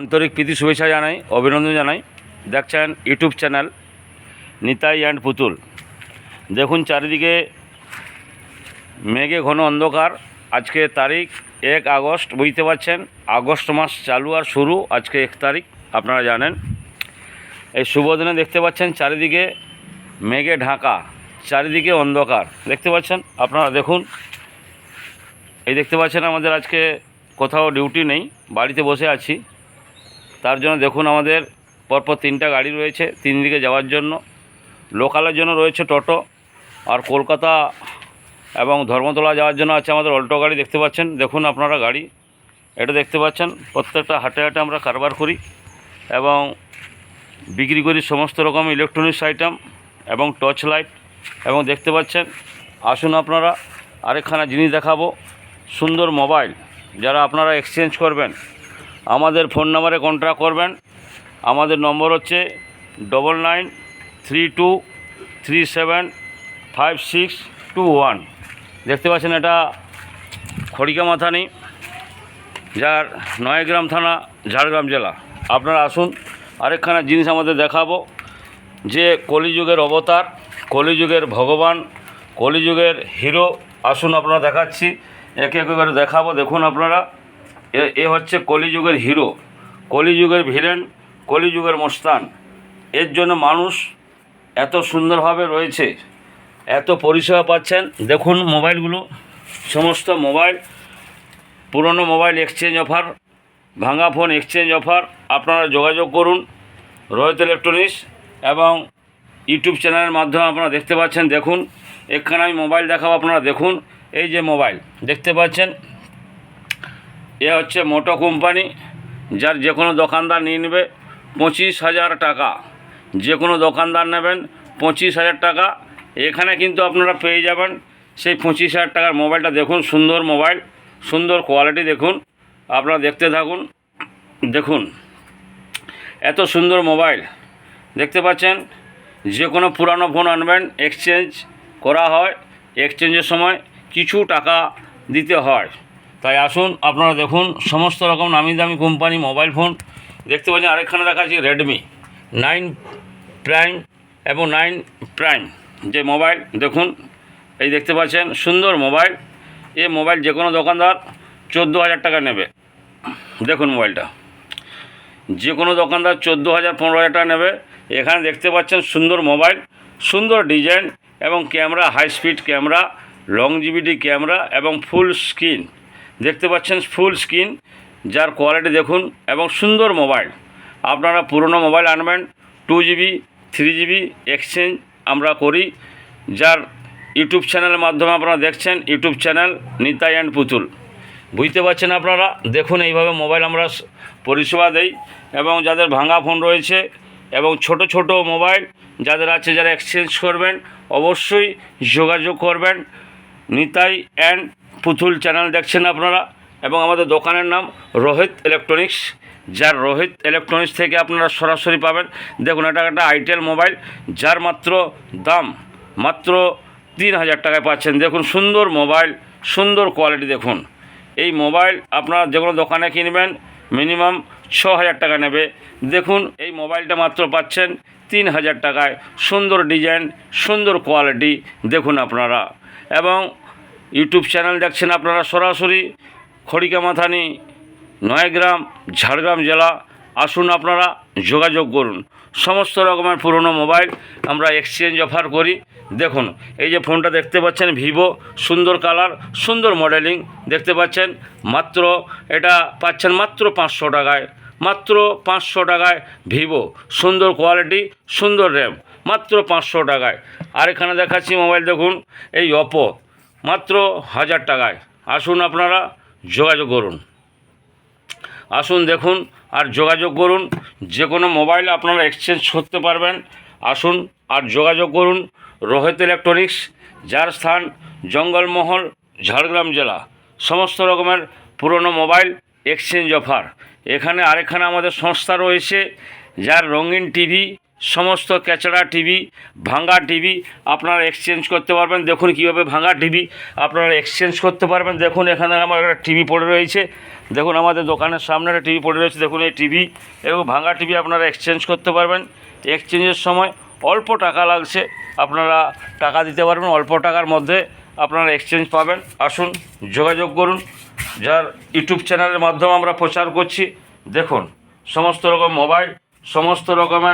আন্তরিক প্রীতি শুভেচ্ছা জানাই, অভিনন্দন জানাই। দেখছেন ইউটিউব চ্যানেল নিতাই অ্যান্ড পুতুল। দেখুন চারিদিকে মেঘে ঘন অন্ধকার। আজকে তারিখ 1 আগস্ট, বুঝতে পারছেন আগস্ট মাস চালু আর শুরু আজকে 1 তারিখ, আপনারা জানেন। এই শুভ দিনে দেখতে পাচ্ছেন চারিদিকে মেঘে ঢাকা, চারিদিকে অন্ধকার দেখতে পাচ্ছেন আপনারা। দেখুন এই দেখতে পাচ্ছেন আমাদের আজকে কোথাও ডিউটি নেই, বাড়িতে বসে আছি। তার জন্য দেখুন আমাদের পরপর 3টা গাড়ি রয়েছে 3 দিকে যাওয়ার জন্য। লোকালের জন্য রয়েছে টোটো, আর কলকাতা এবং ধর্মতলা যাওয়ার জন্য আছে আমাদের অল্টো গাড়ি। দেখতে পাচ্ছেন, দেখুন আপনারা গাড়ি এটা দেখতে পাচ্ছেন। প্রত্যেকটা হাটে হাটে আমরা কারবার করি এবং বিক্রি করি সমস্ত রকম ইলেকট্রনিক্স আইটেম এবং টর্চ লাইট। এবং দেখতে পাচ্ছেন, আসুন আপনারা আরেকখানা জিনিস দেখাবো, সুন্দর মোবাইল। যারা আপনারা এক্সচেঞ্জ করবেন আমাদের ফোন নাম্বারে কন্ট্যাক্ট করবেন। আমাদের নম্বর হচ্ছে 9932375621। দেখতে পাচ্ছেন এটা খড়িকামাথানি, যার নয়াগ্রাম থানা, ঝাড়গ্রাম জেলা। আপনারা আসুন আরেকখানা জিনিস আমাদের দেখাবো, যে কলিযুগের অবতার, কলিযুগের ভগবান, কলিযুগের হিরো। আসুন আপনারা দেখাচ্ছি, একে একে করে দেখাবো। দেখুন আপনারা, এ হচ্ছে কলিযুগের হিরো, কলিযুগের ভিলেন, কলিযুগের মস্তান। এর জন্য মানুষ এত সুন্দরভাবে রয়েছে, এত পরিষেবা পাচ্ছেন। দেখুন মোবাইলগুলো, সমস্ত মোবাইল, পুরনো মোবাইল এক্সচেঞ্জ অফার, ভাঙা ফোন এক্সচেঞ্জ অফার। আপনারা যোগাযোগ করুন রোহিত ইলেকট্রনিক্স এবং ইউটিউব চ্যানেলের মাধ্যমে আপনারা দেখতে পাচ্ছেন। দেখুন এখানে আমি মোবাইল দেখাবো, আপনারা দেখুন। এই যে মোবাইল দেখতে পাচ্ছেন, এ হচ্ছে মোটো কোম্পানি, যার যে কোনো দোকানদার নিয়ে নেবে 25,000 টাকা। যে কোনো দোকানদার নেবেন 25,000 টাকা। এখানে কিন্তু আপনারা পেয়ে যাবেন সেই 25,000 টাকার মোবাইলটা। দেখুন সুন্দর মোবাইল, সুন্দর কোয়ালিটি। দেখুন আপনারা দেখতে থাকুন। দেখুন এত সুন্দর মোবাইল দেখতে পাচ্ছেন। যে কোনো পুরানো ফোন আনবেন, এক্সচেঞ্জ করা হয়, এক্সচেঞ্জের সময় কিছু টাকা দিতে হয়। তাই আসুন আপনারা দেখুন সমস্ত রকম নামি দামি কোম্পানি মোবাইল ফোন দেখতে পাচ্ছেন। আরেকখানে দেখাচ্ছি রেডমি 9 প্রাইম এবং 9 প্রাইম যে মোবাইল। দেখুন এই দেখতে পাচ্ছেন সুন্দর মোবাইল। এই মোবাইল যে কোনো দোকানদার 14,000 টাকা নেবে। দেখুন মোবাইলটা যে কোনো দোকানদার 14,000 15,000 টাকা নেবে। এখানে দেখতে পাচ্ছেন সুন্দর মোবাইল, সুন্দর ডিজাইন এবং camera, high speed camera, longevity camera এবং ফুল স্ক্রিন। দেখতে পাচ্ছেন ফুল স্ক্রিন, যার কোয়ালিটি দেখুন এবং সুন্দর মোবাইল। আপনারা পুরনো মোবাইল আনবেন, 2GB 3GB এক্সচেঞ্জ আমরা করি। যার ইউটিউব চ্যানেলের মাধ্যমে আপনারা দেখছেন, ইউটিউব চ্যানেল নিতাই অ্যান্ড পুতুল, বুঝতে পারছেন আপনারা। দেখুন এইভাবে মোবাইল আমরা পরিষেবা দেই। এবং যাদের ভাঙা ফোন রয়েছে এবং ছোট ছোট মোবাইল যাদের আছে, যারা এক্সচেঞ্জ করবেন অবশ্যই যোগাযোগ করবেন। নিতাই অ্যান্ড পুতুল চ্যানেল দেখছেন আপনারা। এবং আমাদের দোকানের নাম রোহিত ইলেকট্রনিক্স, যার রোহিত ইলেকট্রনিক্স থেকে আপনারা সরাসরি পাবেন। দেখুন এটা একটা আইটেল মোবাইল, যার মাত্র দাম মাত্র 3,000 টাকায় পাচ্ছেন। দেখুন সুন্দর মোবাইল, সুন্দর কোয়ালিটি। দেখুন এই মোবাইল আপনারা যে কোনো দোকানে কিনবেন মিনিমাম 6,000 টাকা নেবে। দেখুন এই মোবাইলটা মাত্র পাচ্ছেন 3,000 টাকায়, সুন্দর ডিজাইন, সুন্দর কোয়ালিটি। দেখুন আপনারা। এবং ইউটিউব চ্যানেল দেখছেন আপনারা সরাসরি খড়িকামাথানি, নয়াগ্রাম, ঝাড়গ্রাম জেলা। আসুন আপনারা যোগাযোগ করুন। সমস্ত রকমের পুরনো মোবাইল আমরা এক্সচেঞ্জ অফার করি। দেখুন এই যে ফোনটা দেখতে পাচ্ছেন ভিভো, সুন্দর কালার, সুন্দর মডেলিং দেখতে পাচ্ছেন। মাত্র এটা পাচ্ছেন মাত্র 500 টাকায়, মাত্র 500 টাকায় ভিভো, সুন্দর কোয়ালিটি, সুন্দর র্যাম, মাত্র 500 টাকায়। আর এখানে দেখাচ্ছি মোবাইল, দেখুন এই অপো, মাত্র 1,000 টাকায়। আসুন আপনারা যোগাযোগ করুন, আসুন দেখুন আর যোগাযোগ করুন। যে কোনো মোবাইল আপনারা এক্সচেঞ্জ করতে পারবেন। আসুন আর যোগাযোগ করুন রোহিত ইলেকট্রনিক্স, যার স্থান জঙ্গলমহল, ঝাড়গ্রাম জেলা। সমস্ত রকমের পুরনো মোবাইল এক্সচেঞ্জ অফার। এখানে আরেকখানে আমাদের সংস্থা রয়েছে, যার রঙিন টিভি, সমস্ত ক্যাচড়া টিভি, ভাঙা টিভি আপনারা এক্সচেঞ্জ করতে পারবেন। দেখুন কীভাবে ভাঙা টিভি আপনারা এক্সচেঞ্জ করতে পারবেন। দেখুন এখানে আমার একটা টিভি পড়ে রয়েছে, দেখুন আমাদের দোকানের সামনে একটা টিভি পড়ে রয়েছে, দেখুন এই টিভি এবং ভাঙা টিভি আপনারা এক্সচেঞ্জ করতে পারবেন। এক্সচেঞ্জের সময় অল্প টাকা লাগছে, আপনারা টাকা দিতে পারবেন, অল্প টাকার মধ্যে আপনারা এক্সচেঞ্জ পাবেন। আসুন যোগাযোগ করুন, যার ইউটিউব চ্যানেলের মাধ্যমে আমরা প্রচার করছি। দেখুন সমস্ত রকম মোবাইল, সমস্ত রকমের